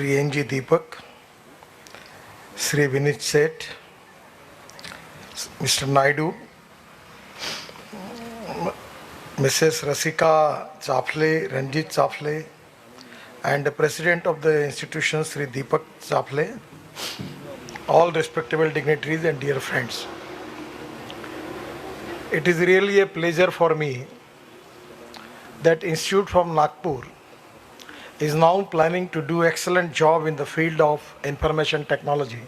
Sri N.G. Deepak, Sri Vinit Seth, Mr. Naidu, Mrs. Rasika Chafle, Ranjit Chafle, and the President of the institution, Sri Deepak Chafle, all respectable dignitaries and dear friends. It is really a pleasure for me that Institute from Nagpur is now planning to do excellent job in the field of information technology.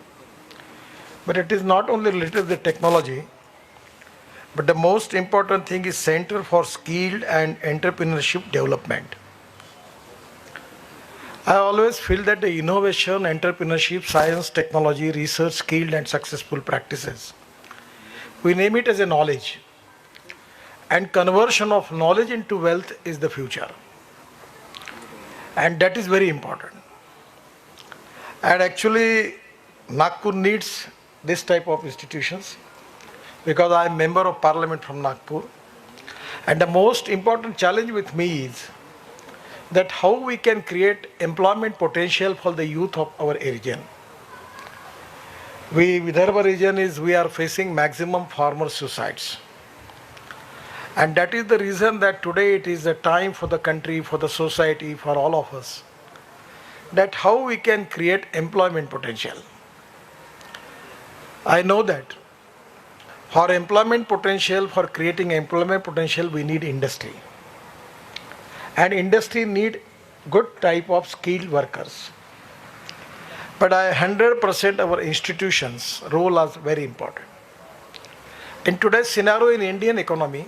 But it is not only related to the technology, but the most important thing is Center for Skilled and Entrepreneurship Development. I always feel that the innovation, entrepreneurship, science, technology, research, skilled and successful practices, we name it as a knowledge. And conversion of knowledge into wealth is the future. And that is very important. And actually, Nagpur needs this type of institutions because I am member of parliament from Nagpur. And the most important challenge with me is that how we can create employment potential for the youth of our region. Vidarbha region we are facing maximum farmer suicides. And that is the reason that today it is a time for the country, for the society, for all of us, that how we can create employment potential. I know that for employment potential, for creating employment potential, we need industry. And industry need good type of skilled workers. But 100% our institutions' role is very important. In today's scenario in Indian economy,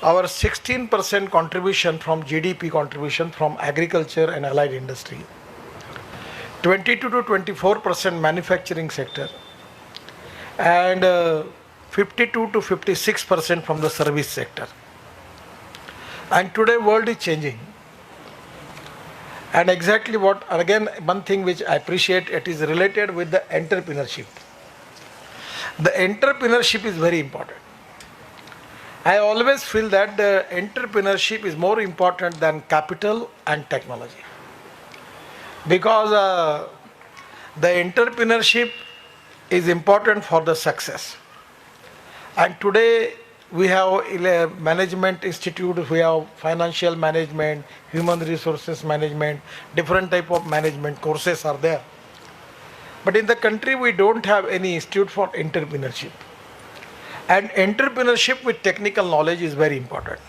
our 16% contribution from GDP contribution from agriculture and allied industry, 22 to 24% manufacturing sector, and 52 to 56% from the service sector. And today world is changing. And exactly what, again, one thing which I appreciate, it is related with the entrepreneurship. The entrepreneurship is very important. I always feel that the entrepreneurship is more important than capital and technology. Because the entrepreneurship is important for the success. And today we have management institute, we have financial management, human resources management, different type of management courses are there. But in the country we don't have any institute for entrepreneurship. And entrepreneurship with technical knowledge is very important.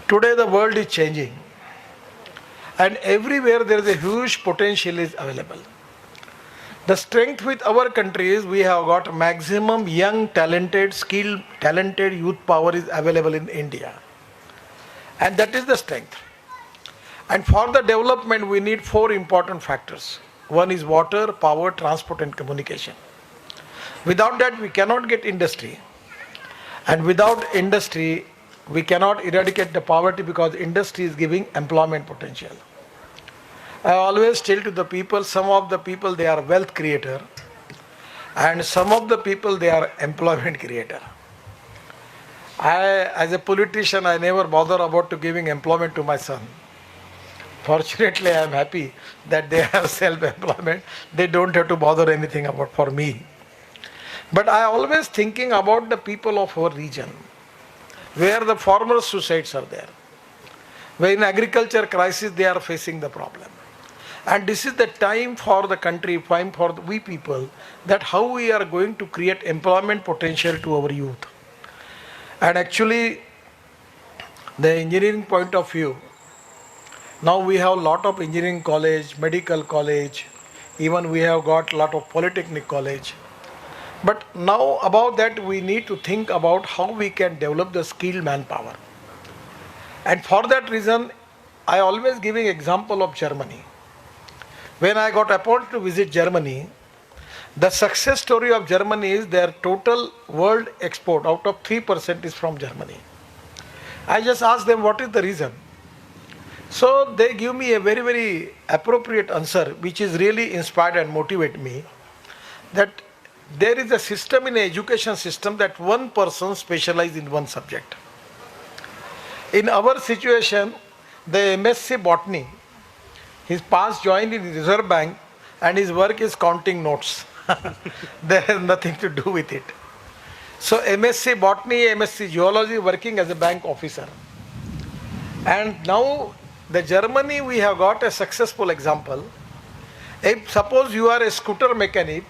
Today the world is changing. And everywhere there is a huge potential is available. The strength with our country is we have got maximum young, talented, skilled, talented youth power is available in India. And that is the strength. And for the development we need 4 important factors. One is water, power, transport and communication. Without that we cannot get industry. And without industry we cannot eradicate the poverty because industry is giving employment potential. I always tell to the people, some of the people they are wealth creator and some of the people they are employment creator. As a politician I never bother about to giving employment to my son. Fortunately I am happy that they have self-employment. They don't have to bother anything about for me. But I always thinking about the people of our region, where the farmer suicides are there, where in agriculture crisis they are facing the problem. And this is the time for the country, time for we people, that how we are going to create employment potential to our youth. And actually, the engineering point of view, now we have a lot of engineering college, medical college, even we have got a lot of polytechnic college. But now about that we need to think about how we can develop the skilled manpower. And for that reason, I always giving example of Germany. When I got appointed to visit Germany, the success story of Germany is their total world export out of 3% is from Germany. I just asked them what is the reason. So they give me a very, very appropriate answer which is really inspired and motivate me, that there is a system in the education system that one person specializes in one subject. In our situation, the MSc Botany, His past joined in the Reserve Bank and his work is counting notes. There has nothing to do with it. So MSc Botany, MSc Geology, working as a bank officer. And now the Germany, we have got a successful example. If suppose you are a scooter mechanic,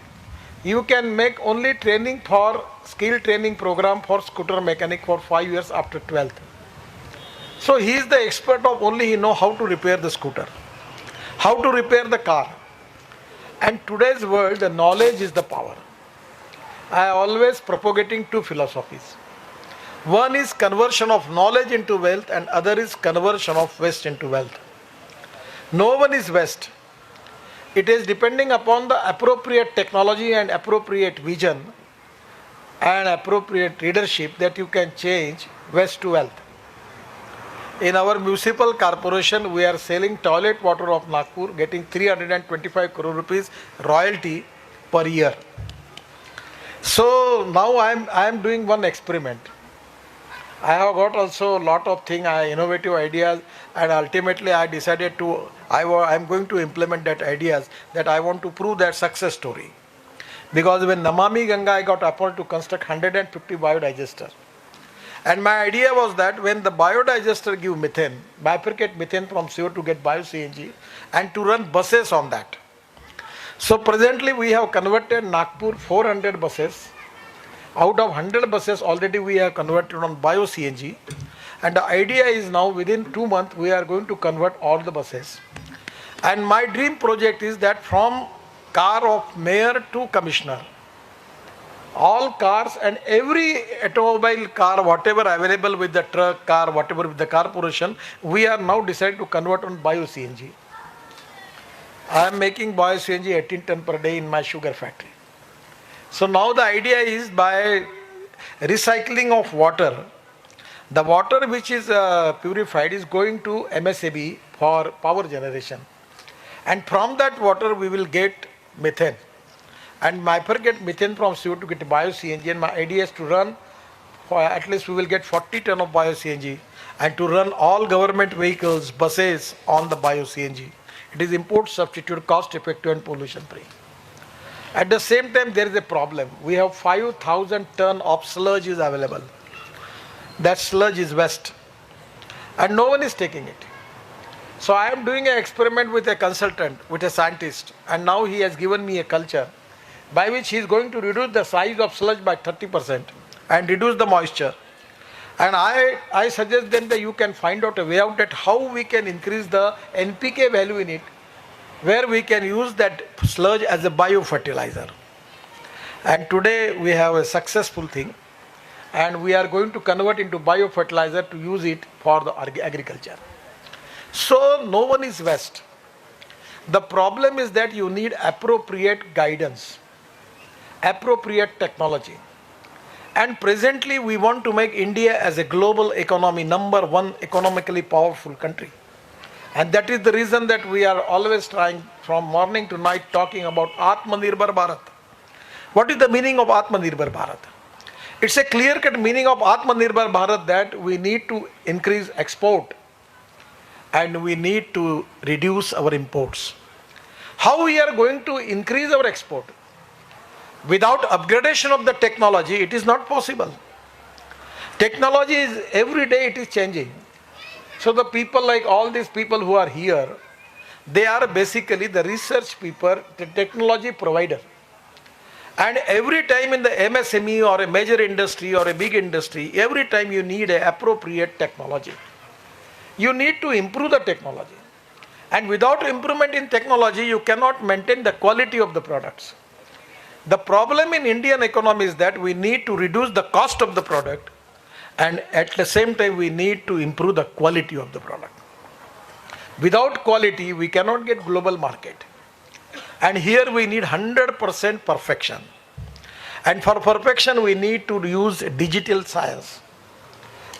you can make only training for skill training program for scooter mechanic for 5 years after 12th. So he is the expert of only he know how to repair the scooter, how to repair the car. And today's world, the knowledge is the power. I always propagating two philosophies. One is conversion of knowledge into wealth and other is conversion of waste into wealth. No one is waste. It is depending upon the appropriate technology and appropriate vision and appropriate leadership that you can change waste to wealth. In our municipal corporation, we are selling toilet water of Nagpur, getting 325 crore rupees royalty per year. So now I am doing one experiment. I have got also a lot of things, innovative ideas, and ultimately I decided I am going to implement that ideas that I want to prove that success story. Because when Namami Ganga, I got appointed to construct 150 biodigester. And my idea was that when the biodigester give methane, bifurcate methane from CO to get bio-CNG and to run buses on that. So presently we have converted Nagpur 400 buses. Out of 100 buses already we have converted on bio-CNG. And the idea is now within 2 months we are going to convert all the buses. And my dream project is that from car of mayor to commissioner, all cars and every automobile car, whatever available with the truck, car, whatever with the corporation, we are now decided to convert on bio-CNG. I am making bio-CNG 18 ton per day in my sugar factory. So now the idea is by recycling of water, the water which is purified is going to MSAB for power generation. And from that water we will get methane. And bifurcate methane from CO to get bio-CNG, and my idea is to run, for at least we will get 40 ton of bio-CNG and to run all government vehicles, buses on the bio-CNG. It is import substitute, cost effective and pollution free. At the same time there is a problem. We have 5,000 ton of sludge is available. That sludge is waste and no one is taking it. So I am doing an experiment with a consultant, with a scientist, and now he has given me a culture by which he is going to reduce the size of sludge by 30% and reduce the moisture. And I suggest then that you can find out a way out that how we can increase the NPK value in it, where we can use that sludge as a biofertilizer. And today we have a successful thing and we are going to convert into biofertilizer to use it for the agriculture. So no one is waste. The problem is that you need appropriate guidance, appropriate technology. And presently we want to make India as a global economy, number one economically powerful country. And that is the reason that we are always trying from morning to night talking about Atmanirbhar Bharat. What is the meaning of Atmanirbhar Bharat? It's a clear-cut meaning of Atmanirbhar Bharat that we need to increase export and we need to reduce our imports. How we are going to increase our export? Without upgradation of the technology, it is not possible. Technology is every day it is changing. So the people like all these people who are here, they are basically the research people, the technology provider. And every time in the MSME or a major industry or a big industry, every time you need an appropriate technology. You need to improve the technology. And without improvement in technology, you cannot maintain the quality of the products. The problem in Indian economy is that we need to reduce the cost of the product and at the same time we need to improve the quality of the product. Without quality, we cannot get global market. And here we need 100% perfection. And for perfection, we need to use digital science.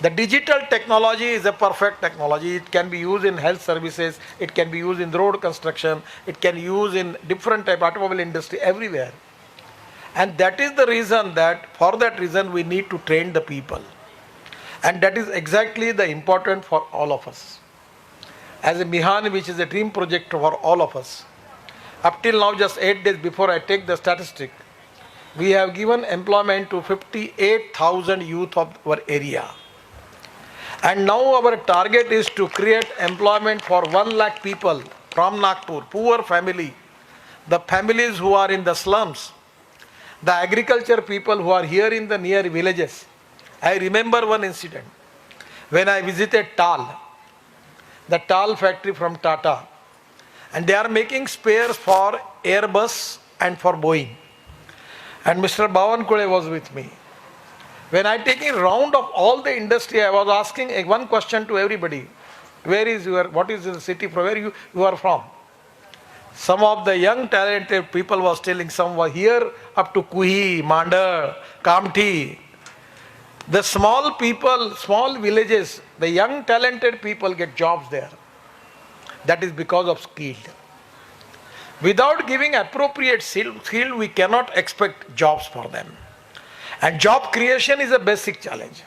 The digital technology is a perfect technology. It can be used in health services, it can be used in road construction, it can be used in different type of automobile industry, everywhere. And that is the reason that, for that reason, we need to train the people. And that is exactly the important for all of us. as a Mihan, which is a dream project for all of us. Up till now, just 8 days before I take the statistic, we have given employment to 58,000 youth of our area. And now our target is to create employment for 1 lakh people from Nagpur, poor family, the families who are in the slums, the agriculture people who are here in the near villages. I remember one incident when I visited TAL, the TAL factory from Tata, and they are making spares for Airbus and for Boeing. And Mr. Bhavan Kule was with me. When I taking round of all the industry, I was asking one question to everybody. What is the city from where you are from? Some of the young talented people was telling, some were here up to Kuhi, Mandar, Kamti. The small people, small villages, the young talented people get jobs there. That is because of skill. Without giving appropriate skill, we cannot expect jobs for them. And job creation is a basic challenge.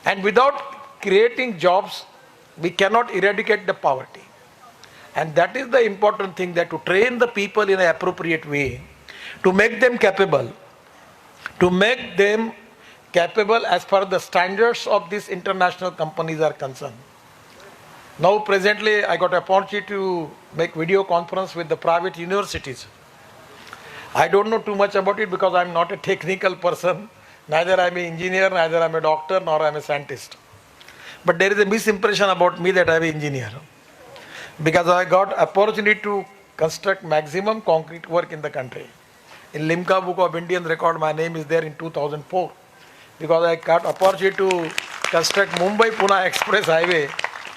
And without creating jobs, we cannot eradicate the poverty. And that is the important thing, that to train the people in an appropriate way, to make them capable as per the standards of these international companies are concerned. Now presently I got an opportunity to make video conference with the private universities. I don't know too much about it because I am not a technical person. Neither I am an engineer, neither I am a doctor, nor I am a scientist. But there is a misimpression about me that I am an engineer. Because I got opportunity to construct maximum concrete work in the country. In Limca Book of Indian Record, my name is there in 2004. Because I got opportunity to construct Mumbai-Pune Express Highway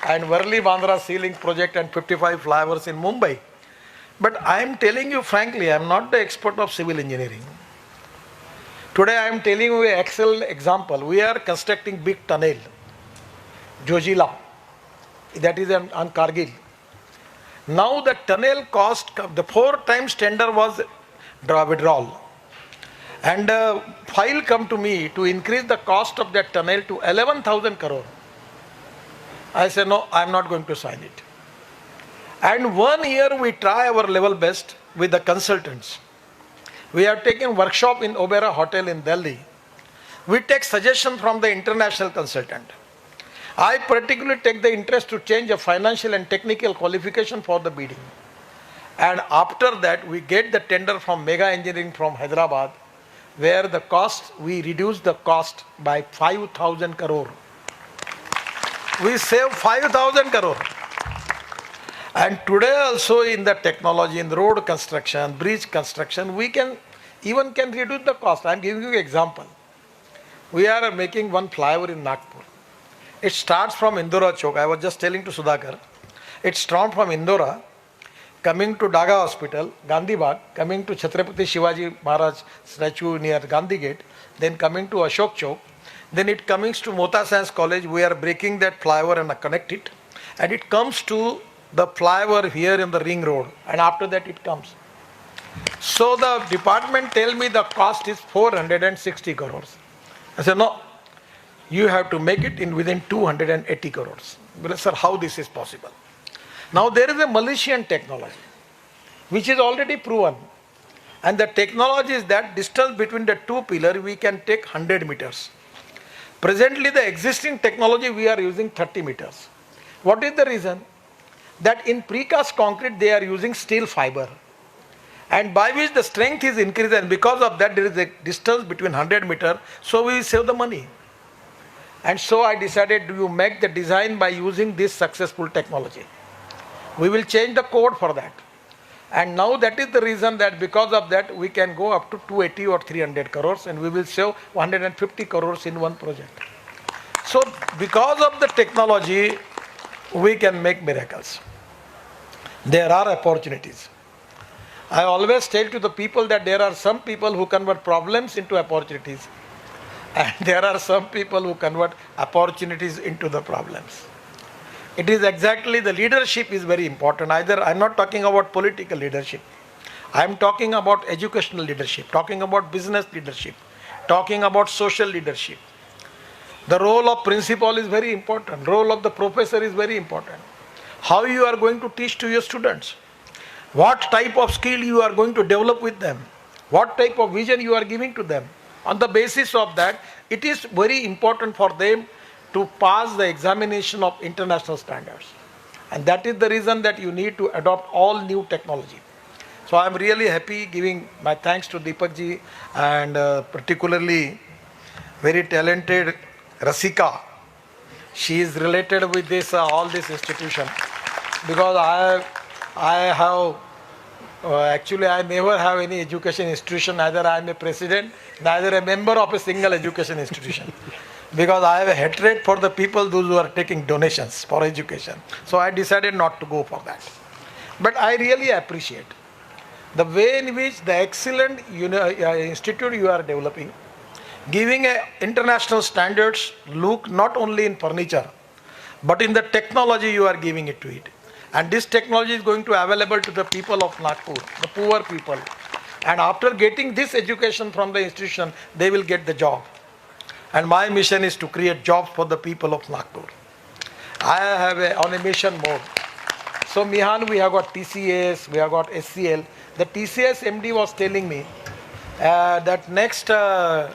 and Worli-Bandra Sea-Link project and 55 flyovers in Mumbai. But I am telling you frankly, I am not the expert of civil engineering. Today I am telling you an excellent example. We are constructing big tunnel, Jojila, that is on Kargil. Now the tunnel cost, the 4 times tender was withdrawal. And file come to me to increase the cost of that tunnel to 11,000 crore. I said, no, I am not going to sign it. And 1 year we try our level best with the consultants. We have taken workshop in Oberoi Hotel in Delhi. We take suggestion from the international consultant. I particularly take the interest to change a financial and technical qualification for the bidding. And after that, we get the tender from Mega Engineering from Hyderabad, where the cost, we reduce the cost by 5,000 crore. We save 5,000 crore. And today also in the technology, in road construction, bridge construction, we can reduce the cost. I am giving you an example. We are making one flyover in Nagpur. It starts from Indora Chowk. I was just telling to Sudhakar. It starts from Indora, coming to Daga Hospital, Gandhi Bagh, coming to Chhatrapati Shivaji Maharaj statue near Gandhi Gate, then coming to Ashok Chowk, then it comes to Mota Science College. We are breaking that flyover and connect it, and it comes to the flyover here in the ring road, and after that it comes. So the department tell me the cost is 460 crores. I said, no, you have to make it in within 280 crores. Well, sir, how this is possible? Now there is a Malaysian technology, which is already proven. And the technology is that distance between the 2 pillars, we can take 100 meters. Presently, the existing technology, we are using 30 meters. What is the reason? That in precast concrete, they are using steel fiber. And by which the strength is increased, and because of that, there is a distance between 100 meters, so we save the money. And so I decided to make the design by using this successful technology. We will change the code for that. And now that is the reason that because of that, we can go up to 280 or 300 crores, and we will save 150 crores in one project. So because of the technology, we can make miracles. There are opportunities. I always tell to the people that there are some people who convert problems into opportunities, and there are some people who convert opportunities into the problems. It is exactly, the leadership is very important. Either I'm not talking about political leadership. I'm talking about educational leadership, talking about business leadership, talking about social leadership. The role of principal is very important. Role of the professor is very important. how you are going to teach to your students, what type of skill you are going to develop with them, what type of vision you are giving to them. On the basis of that, it is very important for them to pass the examination of international standards. And that is the reason that you need to adopt all new technology. So I am really happy, giving my thanks to Deepak ji, and particularly very talented Rasika. She is related with this all this institution, because I have actually I never have any education institution. Neither I am a president, neither a member of a single education institution. Because I have a hatred for the people, those who are taking donations for education. So I decided not to go for that. But I really appreciate the way in which the excellent institute you are developing, giving international standards look not only in furniture, but in the technology you are giving it to it. And this technology is going to be available to the people of Nagpur, the poor people. And after getting this education from the institution, they will get the job. And my mission is to create jobs for the people of Nagpur. I have on a mission mode. So Mihan, we have got TCS, we have got SCL. The TCS MD was telling me that next 5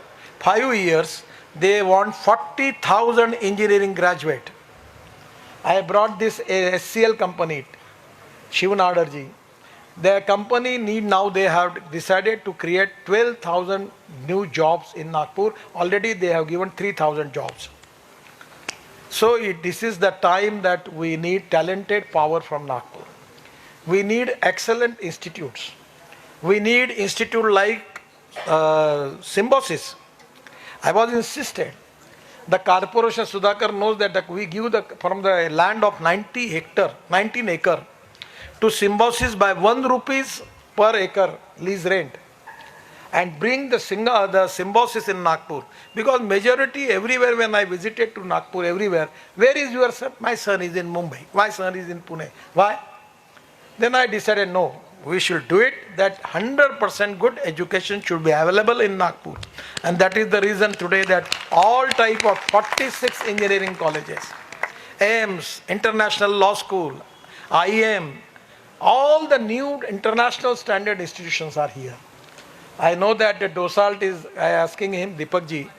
years, they want 40,000 engineering graduate. I brought this SCL company, Shiv Nadarji. Their company they have decided to create 12,000 new jobs in Nagpur. Already they have given 3,000 jobs. So this is the time that we need talented power from Nagpur. We need excellent institutes. We need institute like Symbiosis. I was insisted. The corporation, Sudhakar knows that we give from the land of 19 acre to Symbiosis by 1 rupees per acre lease rent, and bring the Symbiosis in Nagpur. Because majority everywhere when I visited to Nagpur, everywhere, where is your son? My son is in Mumbai. My son is in Pune. Why? Then I decided, no, we should do it, that 100% good education should be available in Nagpur. And that is the reason today that all type of 46 engineering colleges, AIMS, International Law School, IIM, all the new international standard institutions are here. I know that the Dosalt is, I asking him, Deepak ji,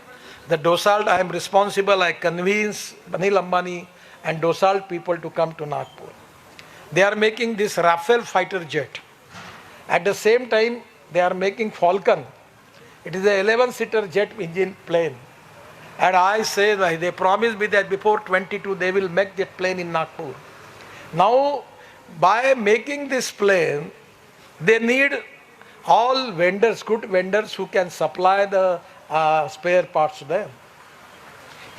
the Dosalt I am responsible, I convince Anil Ambani and Dosalt people to come to Nagpur. They are making this Rafale fighter jet. At the same time, they are making Falcon. It is a 11-seater jet engine plane. And I say, they promised me that before 22 they will make that plane in Nagpur. Now, by making this plane, they need all vendors, good vendors who can supply the spare parts to them.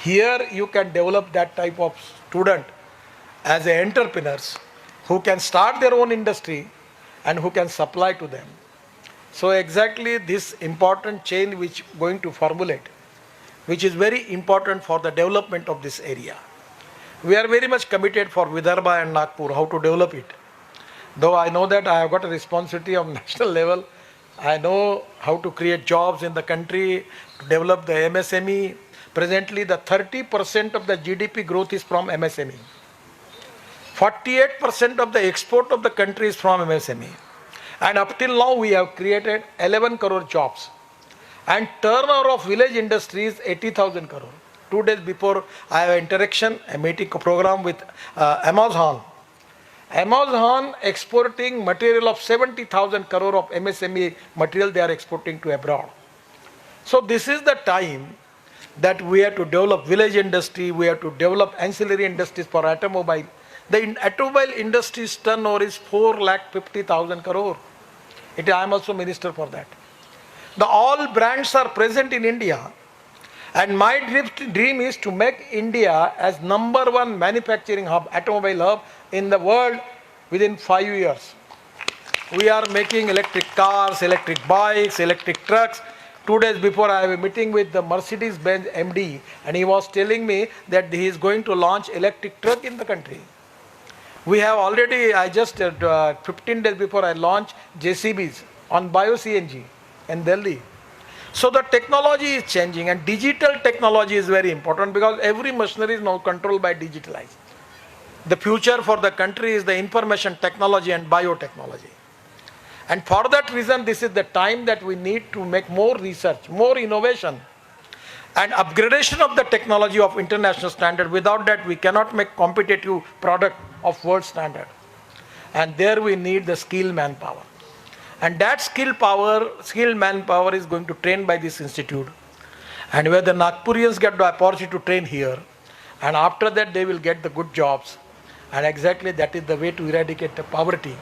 Here you can develop that type of student as entrepreneurs who can start their own industry and who can supply to them. So exactly this important chain which going to formulate, which is very important for the development of this area. We are very much committed for Vidarbha and Nagpur, how to develop it. Though I know that I have got a responsibility of national level, I know how to create jobs in the country, to develop the MSME. Presently, the 30% of the GDP growth is from MSME. 48% of the export of the country is from MSME. And up till now, we have created 11 crore jobs. And turnover of village industry is 80,000 crore. 2 days before, I have an interaction, a meeting program with Amazon. Amazon exporting material of 70,000 crore of MSME material they are exporting to abroad. So this is the time that we have to develop village industry, we have to develop ancillary industries for automobile. The automobile industry's turnover is 4,50,000 crore. I am also minister for that. The all brands are present in India. And my dream is to make India as #1 manufacturing hub, automobile hub in the world within 5 years. We are making electric cars, electric bikes, electric trucks. 2 days before, I have a meeting with the Mercedes-Benz MD, and he was telling me that he is going to launch electric truck in the country. We have already, 15 days before, I launched JCBs on bio-CNG in Delhi. So the technology is changing, and digital technology is very important because every machinery is now controlled by digitalized. the future for the country is the information technology and biotechnology. And for that reason, this is the time that we need to make more research, more innovation, and upgradation of the technology of international standard. Without that, we cannot make competitive product of world standard. And there we need the skilled manpower. And that skilled manpower is going to train by this institute. And where the Nagpurians get the opportunity to train here, and after that they will get the good jobs. And exactly that is the way to eradicate the poverty.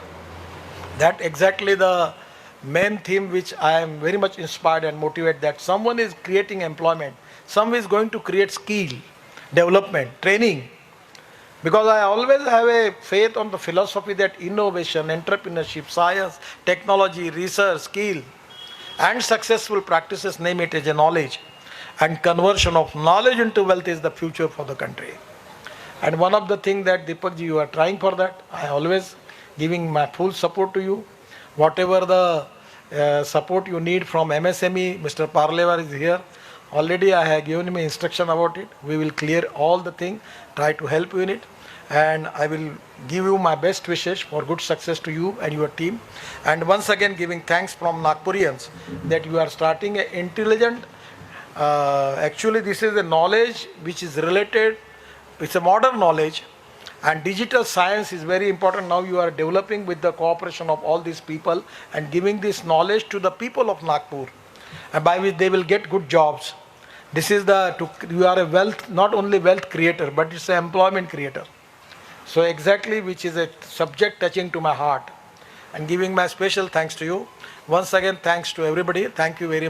That exactly the main theme which I am very much inspired and motivated, that someone is creating employment, someone is going to create skill, development, training. Because I always have a faith on the philosophy that innovation, entrepreneurship, science, technology, research, skill, and successful practices, name it as a knowledge, and conversion of knowledge into wealth is the future for the country. And one of the things that Deepakji, you are trying for that, I always giving my full support to you. Whatever the support you need from MSME, Mr. Parlevar is here. Already I have given him instruction about it. We will clear all the thing, try to help you in it. And I will give you my best wishes for good success to you and your team. And once again giving thanks from Nagpurians that you are starting an intelligent, actually this is a knowledge which is related, it's a modern knowledge, and digital science is very important. Now you are developing with the cooperation of all these people and giving this knowledge to the people of Nagpur, and by which they will get good jobs. This is you are a wealth, not only wealth creator, but it's an employment creator. So exactly, which is a subject touching to my heart, and giving my special thanks to you. Once again, thanks to everybody. Thank you very much.